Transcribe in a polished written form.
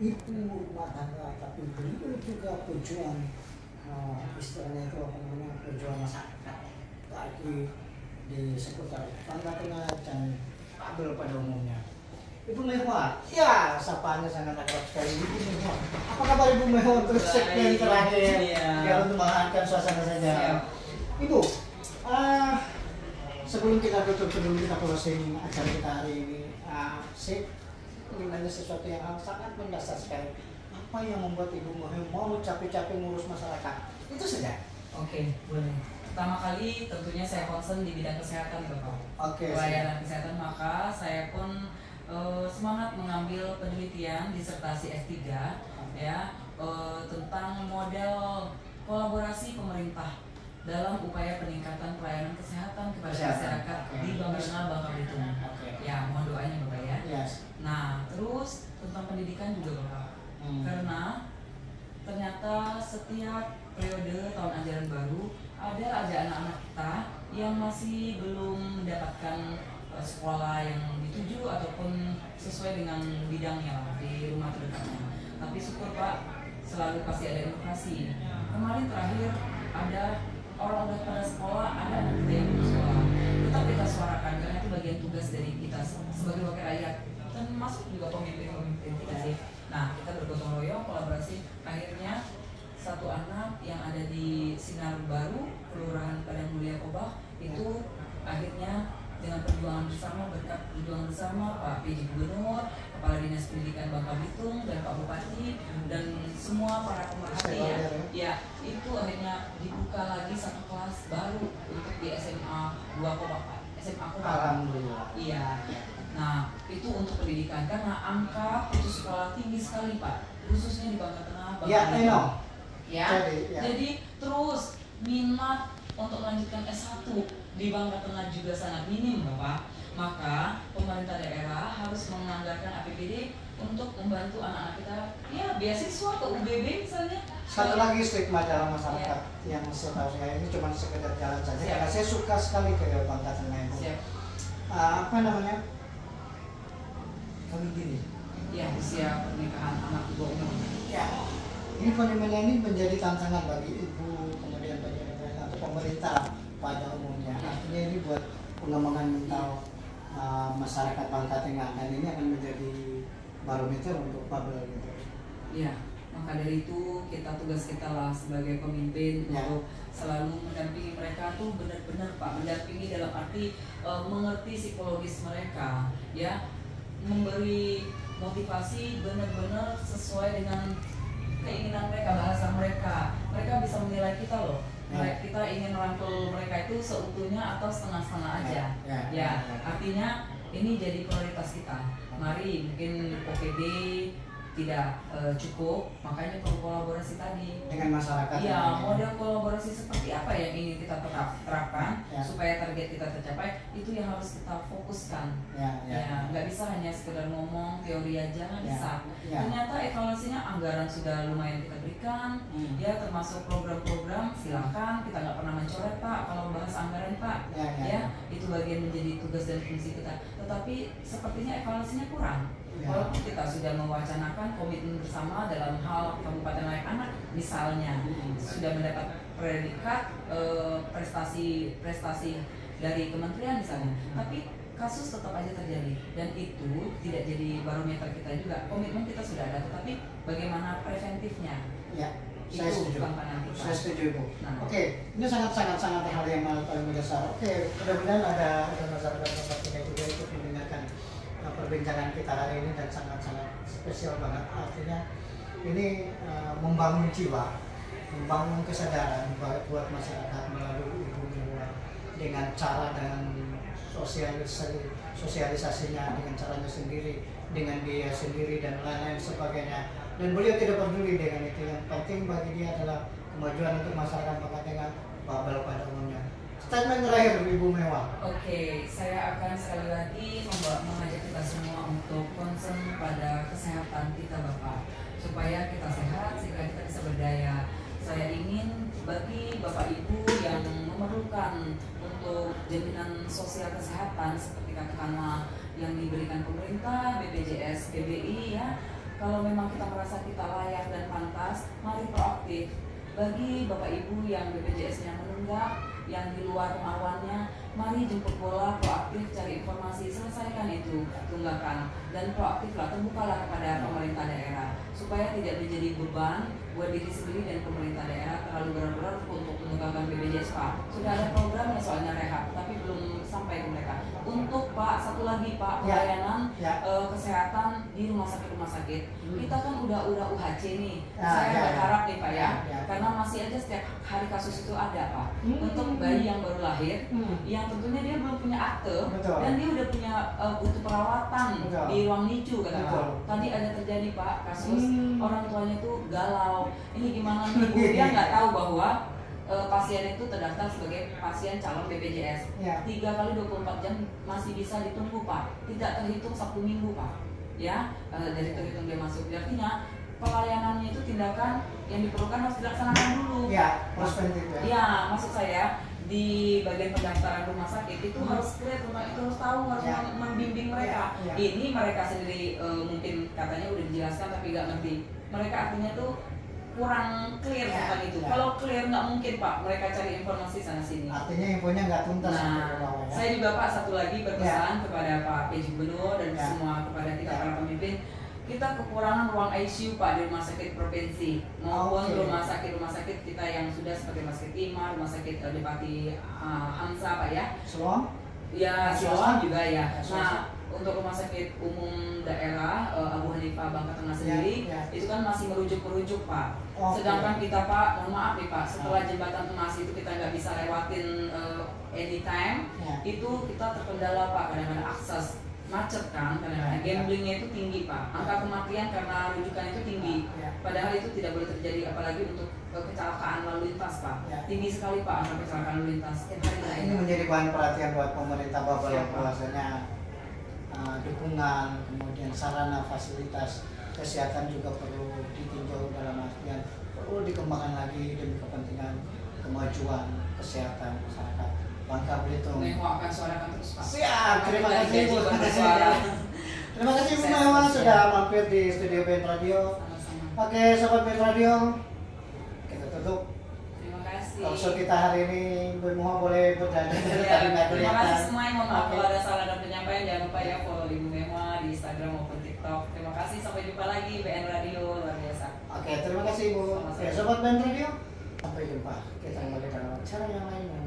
ibu rumah tangga, tapi beliau juga pejuang, istilahnya itu apa namanya, pejuang masyarakat bagi di seputar Bangka Tengah dan Babel pada umumnya. Ibu Mehwa, ya sapaannya sangat akrab sekali. Ibu Mehwa, apa kabar Ibu Mehwa untuk segmen terakhir? Biar untuk menghangatkan suasana saja. Ibu, sebelum kita tutup, sebelum kita closing acara kita hari ini, saya ingin nanya sesuatu yang sangat mendasar sekali. Apa yang membuat Ibu Mehwa mau capek-capek ngurus masyarakat? Itu saja. Oke, boleh. Pertama kali tentunya saya concern di bidang kesehatan, Bapak. Pelayanan kesehatan, maka saya pun semangat mengambil penelitian disertasi S3 ya tentang model kolaborasi pemerintah dalam upaya peningkatan pelayanan kesehatan kepada masyarakat di Bangka Tengah, Bangka Belitung. Ya, mohon doanya Bapak ya. Nah, terus tentang pendidikan juga Bapak. Karena ternyata setiap periode tahun ajaran baru ada aja anak-anak kita yang masih belum mendapatkan sekolah yang dituju ataupun sesuai dengan bidangnya lah, di rumah terdekatnya. Tapi syukur Pak, selalu pasti ada inovasi. Kemarin terakhir ada orang udah pada sekolah, ada anak kita yang belum sekolah. Tetap kita suarakan karena itu bagian tugas dari kita sebagai wakil rakyat dan masuk juga pemimpin-pemimpin kita sih. Nah, kita bergotong royong, kolaborasi. Akhirnya satu anak yang ada di Sinar Baru, Kelurahan Padang Mulia Kobah, itu akhirnya dengan perjuangan bersama, berkat perjuangan bersama Pak PJ Gubernur, Kepala Dinas Pendidikan Bangka Belitung, dan Pak Bupati, dan semua para pemerhati ya, itu akhirnya dibuka lagi satu kelas baru untuk di SMA 2 Kobah, Pak. SMA Kobah. Alhamdulillah. Iya. Nah, itu untuk pendidikan, karena angka putus sekolah tinggi sekali Pak, khususnya di Bangka Tengah, Bangka Belitung. Jadi terus minat untuk melanjutkan S1 di Bangka Tengah juga sangat minim Bapak. Maka pemerintah daerah harus menganggarkan APBD untuk membantu anak-anak kita, ya beasiswa ke UBB misalnya. Satu lagi stigma dalam masyarakat yang setahu saya ini cuma sekedar jalan saja. Karena saya suka sekali ke Bangka Tengah itu. Apa namanya? Kami gini. Ya, usia pernikahan anak di bawah umur. Ya. Ini fenomena ini menjadi tantangan bagi ibu, kemudian bagi atau pemerintah pada umumnya. Artinya ini buat pengembangan mental masyarakat Bangka Tengah, dan ini akan menjadi barometer untuk Babel gitu. Iya, maka dari itu tugas kita lah sebagai pemimpin untuk selalu mendampingi mereka tuh benar-benar Pak, mendampingi dalam arti mengerti psikologis mereka, ya, memberi motivasi benar-benar sesuai dengan keinginan mereka, bahasa mereka. Mereka bisa menilai kita loh. Kita ingin merangkul mereka itu seutuhnya atau setengah-setengah aja. Artinya ini jadi prioritas kita. Mari, mungkin OPD tidak cukup, makanya perlu kolaborasi tadi dengan masyarakat. Iya, model kolaborasi seperti apa yang ingin kita terapkan supaya target kita tercapai, itu yang harus kita fokuskan. Nggak bisa hanya sekedar ngomong teori aja, nggak bisa. Ternyata evaluasinya anggaran sudah lumayan kita berikan, ya termasuk program-program silakan, kita nggak pernah mencoret Pak kalau bahas anggaran Pak, itu bagian menjadi tugas dan fungsi kita. Tetapi sepertinya evaluasinya kurang. Walaupun kita sudah mewacanakan komitmen bersama dalam hal Kabupaten Layak Anak misalnya sudah mendapat predikat prestasi dari kementerian misalnya, tapi kasus tetap aja terjadi dan itu tidak jadi barometer kita juga. Komitmen kita sudah ada, tetapi bagaimana preventifnya? Saya setuju. Saya setuju Bu. Oke, ini sangat hal yang paling mendasar. Oke, mudah-mudahan ada masyarakat kita juga ikut mendengarkan perbincangan kita hari ini, dan sangat spesial banget. Artinya ini membangun jiwa, membangun kesadaran buat masyarakat melalui Ibu Mehwa dengan cara dan sosialisasinya dengan caranya sendiri, dengan biaya sendiri dan lain-lain sebagainya. Dan beliau tidak peduli dengan itu. Yang penting bagi dia adalah kemajuan untuk masyarakat Bangka Tengah, Babel pada umumnya. Statement terakhir Ibu Mehwa. Oke, saya akan sekali lagi mengajak kita semua untuk concern pada kesehatan kita Bapak, supaya kita sehat sehingga kita bisa berdaya. Saya ingin bagi Bapak Ibu yang memerlukan untuk jaminan sosial kesehatan seperti katakanlah yang diberikan pemerintah, BPJS, PBI ya, Kalau memang kita merasa kita layak dan pantas, mari proaktif. Bagi Bapak Ibu yang BPJS-nya menunggak, yang di luar kemauannya, mari jemput bola, proaktif, cari informasi, selesaikan itu tunggakan, dan proaktiflah, terbukalah kepada pemerintah daerah supaya tidak menjadi beban buat diri sendiri dan pemerintah daerah terlalu berat-berat untuk menunggakkan BPJS, Pak. Sudah ada programnya soalnya rehab, tapi belum sampai ke mereka. Untuk Pak, satu lagi Pak, pelayanan kesehatan di rumah sakit. Kita kan udah UHC nih. Saya berharap nih Pak ya, karena masih aja setiap hari kasus itu ada Pak. Untuk bayi yang baru lahir, yang tentunya dia belum punya akte, dan dia udah punya butuh perawatan di ruang NICU kata Pak. Tadi ada terjadi Pak kasus orang tuanya tuh galau. Ini gimana nih Bu? Dia nggak tahu bahwa pasien itu terdaftar sebagai pasien calon BPJS. 3 kali 24 jam masih bisa ditunggu Pak. Tidak terhitung Sabtu Minggu Pak. Ya, dari terhitung dia masuk. Artinya pelayanannya itu tindakan yang diperlukan harus dilaksanakan dulu. Preventif ya. Ya, maksud saya di bagian pendaftaran rumah sakit itu harus clear tentang itu, harus tahu, harus membimbing mereka. Ini mereka sendiri mungkin katanya udah dijelaskan tapi nggak ngerti. Mereka artinya tuh kurang clear tentang itu. Kalau clear nggak mungkin Pak, mereka cari informasi sana sini. Artinya infonya nggak tuntas. Saya juga Pak satu lagi berpesan kepada Pak PJ Gubernur dan semua kepada kita para pemimpin. Kita kekurangan ruang ICU Pak di rumah sakit provinsi maupun rumah sakit kita yang sudah seperti Rumah Sakit Ima, Rumah Sakit Depati Hamsa Pak ya. Siloam? Ya, Siloam juga ya. Nah, untuk rumah sakit umum daerah Abu Hanifah Bangka Tengah sendiri itu kan masih merujuk Pak. Sedangkan kita Pak, mohon maaf nih Pak, setelah jembatan emas itu kita nggak bisa lewatin anytime, itu kita terkendala Pak, kadang-kadang akses macet kan, kadang-kadang gamblingnya itu tinggi Pak, angka kematian karena rujukan itu tinggi, padahal itu tidak boleh terjadi apalagi untuk kecelakaan lalu lintas Pak, tinggi sekali Pak angka kecelakaan lalu lintas. Ini menjadi bahan perhatian buat pemerintah bahwasanya dukungan, kemudian sarana fasilitas kesehatan juga perlu ditinjau dalam artian perlu dikembangkan lagi demi kepentingan kemajuan kesehatan masyarakat Bangka Belitung. Mehwa akan suarakan terus Pak. Siap, terima kasih Bu. Terima kasih Bu Mehwa sudah mampir di studio BN Radio. Oke, sobat BN Radio, kita tutup. Terima kasih. Talkshow kita hari ini Bu Mehwa boleh berdada dari tadi nggak kelihatan. Terima kasih semua, mohon maaf kalau ada salah dan penyampaian. Jangan lupa ya follow Ibu Mehwa di Instagram maupun TikTok. Terima kasih, sampai jumpa lagi BN Radio luar biasa. Oke, terima kasih Bu. Oke, sobat BN Radio, sampai jumpa. Kita kembali dalam acara yang lain.